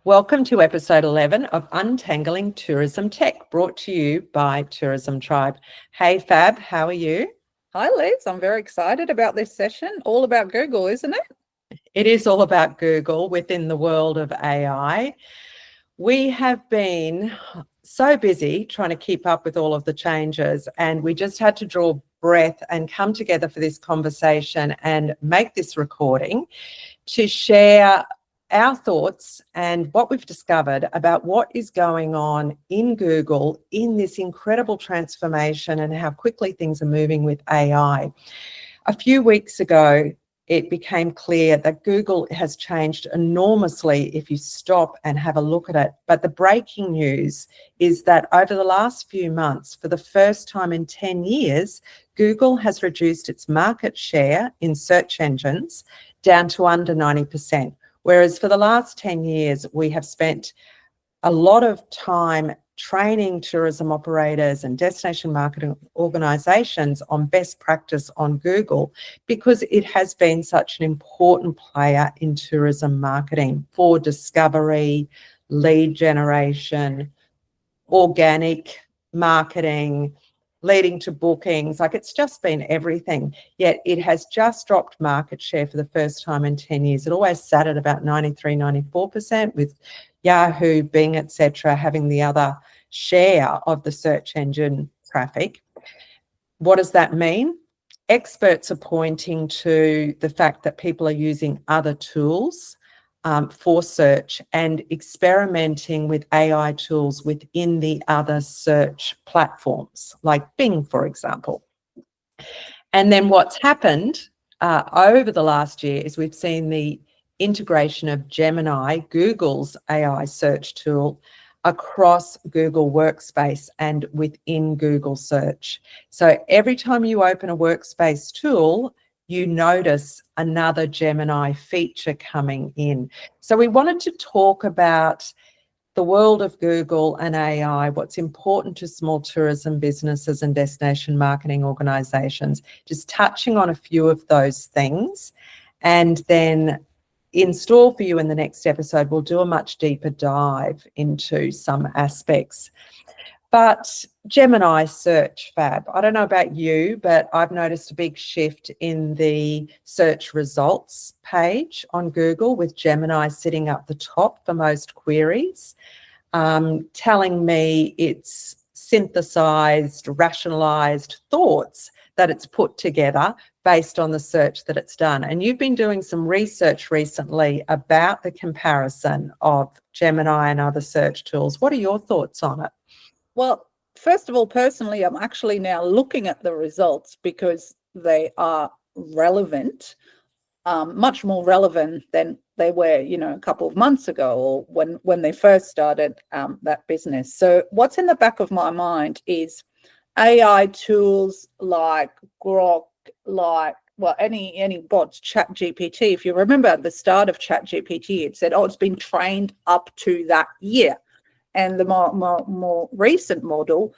Welcome to episode 11 of Untangling Tourism Tech, brought to you by Tourism Tribe. Hey Fab, how are you? Hi Liz, I'm very excited about this session. All about Google, isn't it? It is all about Google within the world of AI. We have been so busy trying to keep up with all of the changes, and we just had to draw breath and come together for this conversation and make this recording to share our thoughts and what we've discovered about what is going on in Google in this incredible transformation and how quickly things are moving with AI. A few weeks ago, it became clear that Google has changed enormously if you stop and have a look at it. But the breaking news is that over the last few months, for the first time in 10 years, Google has reduced its market share in search engines down to under 90%. Whereas for the last 10 years, we have spent a lot of time training tourism operators and destination marketing organizations on best practice on Google, because it has been such an important player in tourism marketing for discovery, lead generation, organic marketing, leading to bookings. Like, it's just been everything. Yet it has just dropped market share for the first time in 10 years. It always sat at about 93, 94%, with Yahoo, Bing, etc., having the other share of the search engine traffic. What does that mean? Experts are pointing to the fact that people are using other tools for search and experimenting with AI tools within the other search platforms, like Bing, for example. And then what's happened over the last year is we've seen the integration of Gemini, Google's AI search tool, across Google Workspace and within Google Search. So every time you open a Workspace tool, you notice another Gemini feature coming in. So we wanted to talk about the world of Google and AI, what's important to small tourism businesses and destination marketing organizations, just touching on a few of those things. And then in store for you in the next episode, we'll do a much deeper dive into some aspects. But Gemini search, Fab, I don't know about you, but I've noticed a big shift in the search results page on Google, with Gemini sitting up the top for most queries, telling me it's synthesized, rationalized thoughts that it's put together based on the search that it's done. And you've been doing some research recently about the comparison of Gemini and other search tools. What are your thoughts on it? Well, first of all, personally, I'm actually now looking at the results because they are relevant, much more relevant than they were, a couple of months ago, or when they first started that business. So what's in the back of my mind is AI tools like Grok, any bots, ChatGPT. If you remember at the start of ChatGPT, it said, it's been trained up to that year. And the more recent model,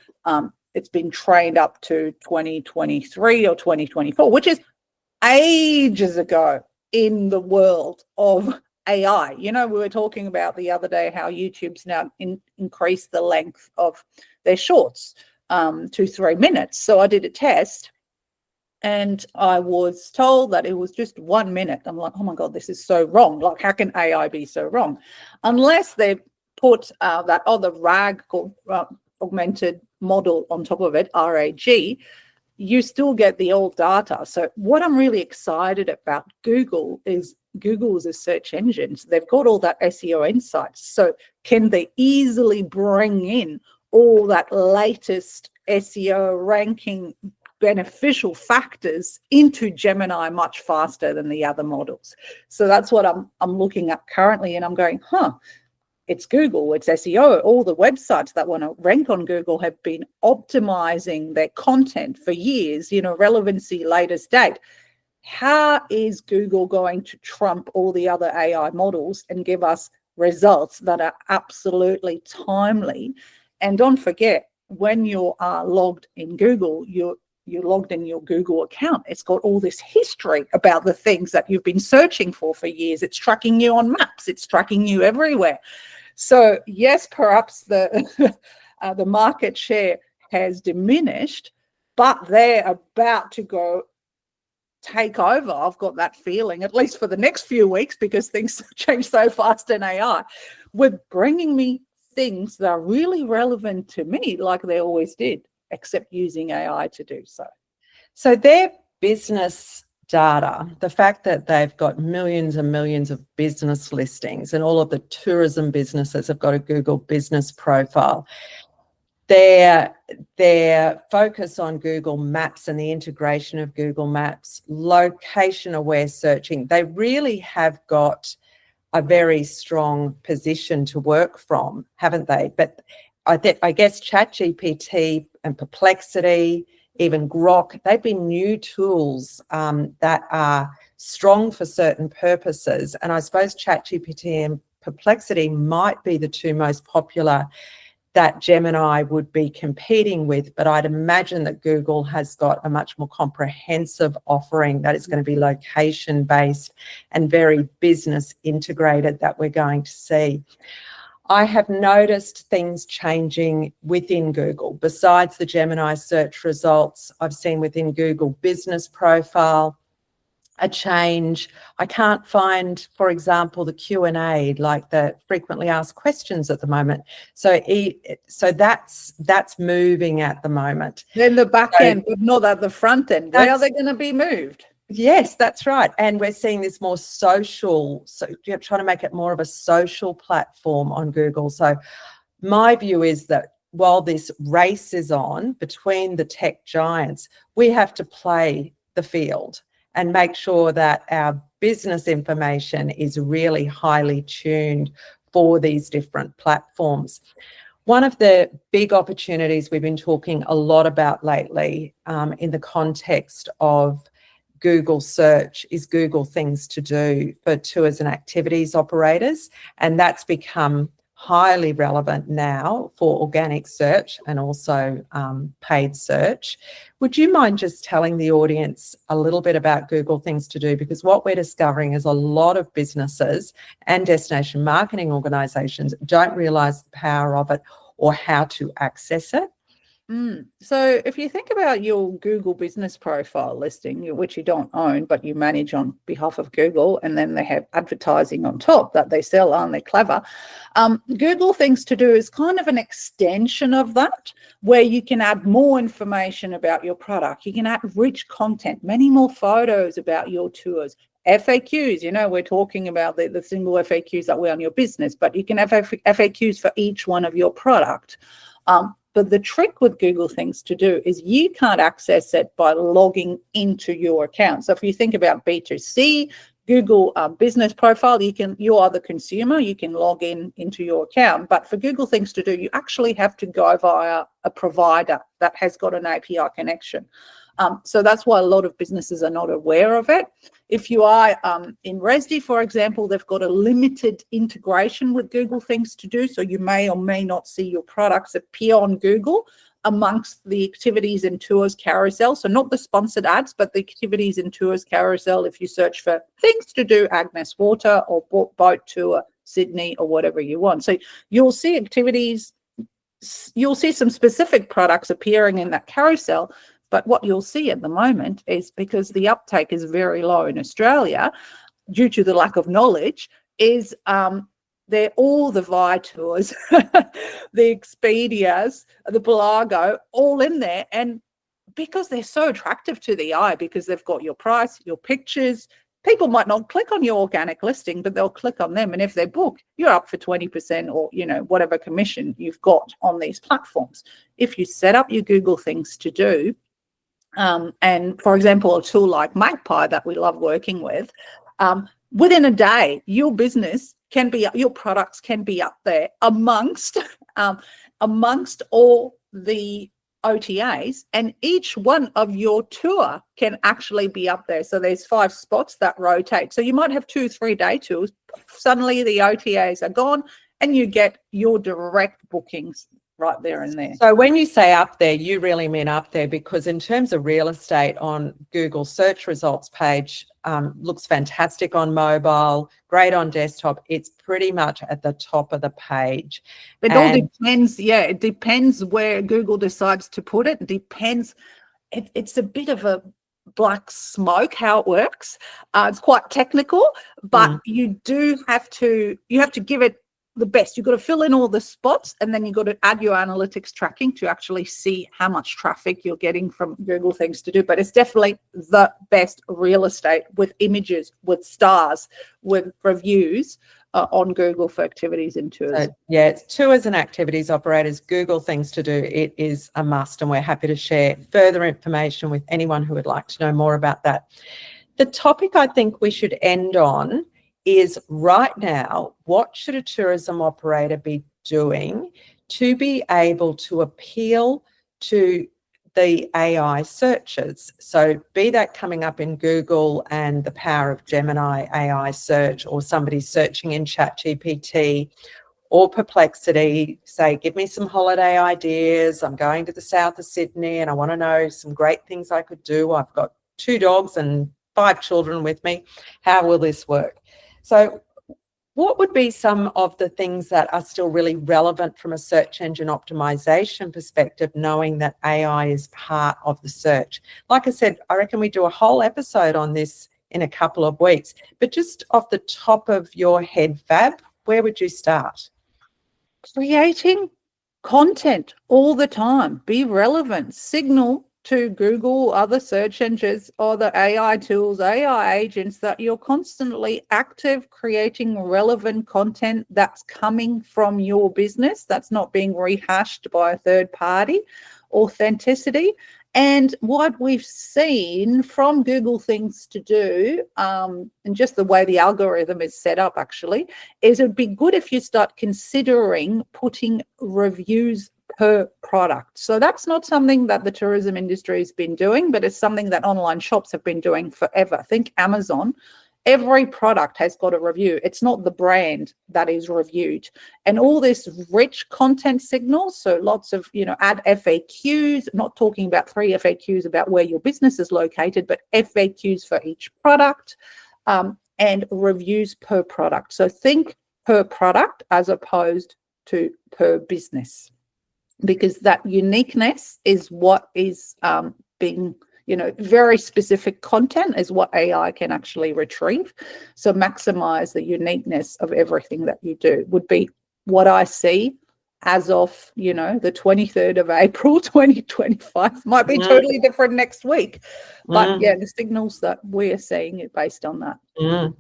it's been trained up to 2023 or 2024, which is ages ago in the world of AI. We were talking about the other day how YouTube's now increased the length of their shorts to 3 minutes. So I did a test, and I was told that it was just 1 minute. I'm like, oh my God, this is so wrong. Like, how can AI be so wrong? Unless they've put that other RAG called augmented model on top of it, RAG, you still get the old data. So what I'm really excited about Google is a search engine. So they've got all that SEO insights. So can they easily bring in all that latest SEO ranking beneficial factors into Gemini much faster than the other models? So that's what I'm looking at currently, and I'm going, it's Google, it's SEO. All the websites that want to rank on Google have been optimizing their content for years, relevancy, latest date. How is Google going to trump all the other AI models and give us results that are absolutely timely? And don't forget, when you are logged in Google, you're logged in your Google account. It's got all this history about the things that you've been searching for years. It's tracking you on maps. It's tracking you everywhere. So yes, perhaps the the market share has diminished, but they're about to go take over. I've got that feeling, at least for the next few weeks, because things change so fast in AI, with bringing me things that are really relevant to me, like they always did, except using AI to do so. So their business data, the fact that they've got millions and millions of business listings, and all of the tourism businesses have got a Google business profile, their focus on Google Maps and the integration of Google Maps, location-aware searching, they really have got a very strong position to work from, haven't they? But I guess ChatGPT and Perplexity, even Grok, they've been new tools that are strong for certain purposes. And I suppose ChatGPT and Perplexity might be the two most popular that Gemini would be competing with, but I'd imagine that Google has got a much more comprehensive offering that is going to be location-based and very business integrated that we're going to see. I have noticed things changing within Google. Besides the Gemini search results, I've seen within Google Business Profile a change. I can't find, for example, the Q&A, like the frequently asked questions at the moment. So that's moving at the moment. Then the back end, but not at the front end. Where are they going to be moved? Yes, that's right. And we're seeing this more social, so you're trying to make it more of a social platform on Google. So my view is that while this race is on between the tech giants, we have to play the field and make sure that our business information is really highly tuned for these different platforms. One of the big opportunities we've been talking a lot about lately in the context of Google search is Google Things to Do for tours and activities operators. And that's become highly relevant now for organic search and also paid search. Would you mind just telling the audience a little bit about Google Things to Do? Because what we're discovering is a lot of businesses and destination marketing organisations don't realise the power of it or how to access it. So if you think about your Google business profile listing, which you don't own, but you manage on behalf of Google, and then they have advertising on top that they sell, aren't they clever? Google Things to Do is kind of an extension of that, where you can add more information about your product. You can add rich content, many more photos about your tours. FAQs, you know, we're talking about the single FAQs that were on your business, but you can have FAQs for each one of your product. But the trick with Google Things to Do is you can't access it by logging into your account. So if you think about B2C, Google business profile, you are the consumer, you can log into your account. But for Google Things to Do, you actually have to go via a provider that has got an API connection. So that's why a lot of businesses are not aware of it. If you are in Resdi, for example, they've got a limited integration with Google Things to Do. So you may or may not see your products appear on Google amongst the activities and tours carousel. So not the sponsored ads, but the activities and tours carousel. If you search for Things to Do, Agnes Water, or boat tour, Sydney, or whatever you want. So you'll see activities, you'll see some specific products appearing in that carousel. But what you'll see at the moment is, because the uptake is very low in Australia due to the lack of knowledge, is they're all the Viatours, the Expedias, the Pelago, all in there. And because they're so attractive to the eye, because they've got your price, your pictures, people might not click on your organic listing, but they'll click on them. And if they book, you're up for 20% or, you know, whatever commission you've got on these platforms. If you set up your Google Things to Do, and for example, a tool like Magpie that we love working with, within a day, your business can be, your products can be up there amongst all the OTAs, and each one of your tour can actually be up there. So there's 5 spots that rotate. So you might have 2-3 day tours. Suddenly the OTAs are gone and you get your direct bookings right there and there. So when you say up there, you really mean up there, because in terms of real estate on Google search results page, looks fantastic on mobile, great on desktop. It's pretty much at the top of the page. It all depends. Yeah, it depends where Google decides to put it. It depends. It's a bit of a black smoke how it works. It's quite technical, but you have to give it the best. You've got to fill in all the spots, and then you've got to add your analytics tracking to actually see how much traffic you're getting from Google Things to Do. But it's definitely the best real estate, with images, with stars, with reviews on Google for activities and tours. So, yeah, it's tours and activities operators, Google Things to Do. It is a must, and we're happy to share further information with anyone who would like to know more about that. The topic I think we should end on is, right now, what should a tourism operator be doing to be able to appeal to the AI searches? So be that coming up in Google and the power of Gemini AI search, or somebody searching in ChatGPT or Perplexity, say, give me some holiday ideas. I'm going to the south of Sydney and I want to know some great things I could do. I've got 2 dogs and 5 children with me. How will this work? So what would be some of the things that are still really relevant from a search engine optimization perspective, knowing that AI is part of the search? Like I said, I reckon we do a whole episode on this in a couple of weeks, but just off the top of your head, Fab, where would you start? Creating content all the time. Be relevant. Signal to Google, other search engines, or the AI tools, AI agents, that you're constantly active, creating relevant content that's coming from your business, that's not being rehashed by a third party. Authenticity. And what we've seen from Google Things to Do, and just the way the algorithm is set up, actually, is it'd be good if you start considering putting reviews per product. So that's not something that the tourism industry has been doing, but it's something that online shops have been doing forever. Think Amazon. Every product has got a review. It's not the brand that is reviewed. And all this rich content signals, so lots of, add FAQs, not talking about 3 FAQs about where your business is located, but FAQs for each product, and reviews per product. So think per product as opposed to per business, because that uniqueness is what is being, very specific content is what AI can actually retrieve. So maximize the uniqueness of everything that you do would be what I see as of, the 23rd of April, 2025. Might be totally different next week. But yeah, the signals that we're seeing are based on that.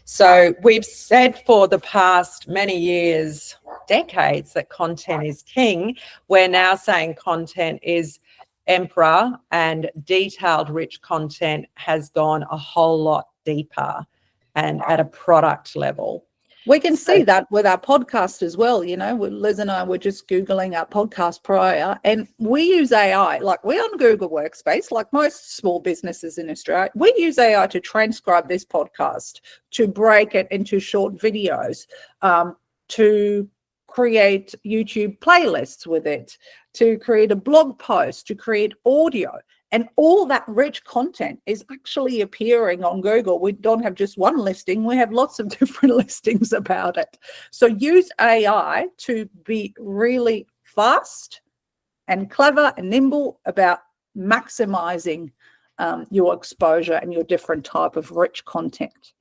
So we've said for the past many years, decades, that content is king. We're now saying content is emperor, and detailed, rich content has gone a whole lot deeper and at a product level. We can see that with our podcast as well. Liz and I were just Googling our podcast prior, and we use AI. Like, we're on Google Workspace, like most small businesses in Australia. We use AI to transcribe this podcast, to break it into short videos, to create YouTube playlists with it, to create a blog post, to create audio. And all that rich content is actually appearing on Google. We don't have just one listing. We have lots of different listings about it. So use AI to be really fast and clever and nimble about maximizing your exposure and your different type of rich content.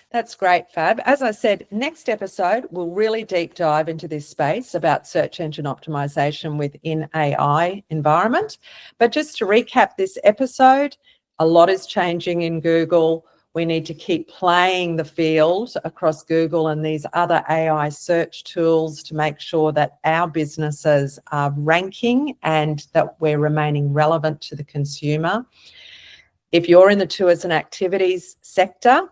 That's great, Fab. As I said, next episode, we'll really deep dive into this space about search engine optimization within AI environment. But just to recap this episode, a lot is changing in Google. We need to keep playing the field across Google and these other AI search tools to make sure that our businesses are ranking and that we're remaining relevant to the consumer. If you're in the tours and activities sector,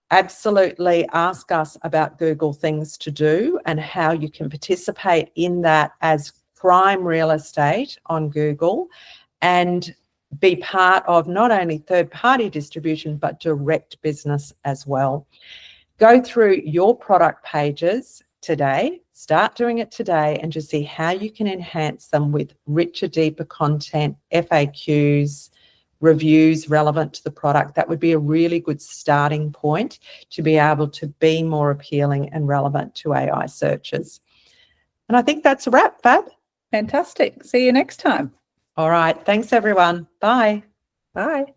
absolutely ask us about Google Things to Do and how you can participate in that as prime real estate on Google and be part of not only third-party distribution, but direct business as well. Go through your product pages today, start doing it today, and just see how you can enhance them with richer, deeper content, FAQs, reviews relevant to the product. That would be a really good starting point to be able to be more appealing and relevant to AI searches. And I think that's a wrap, Fab. Fantastic. See you next time. All right. Thanks, everyone. Bye. Bye.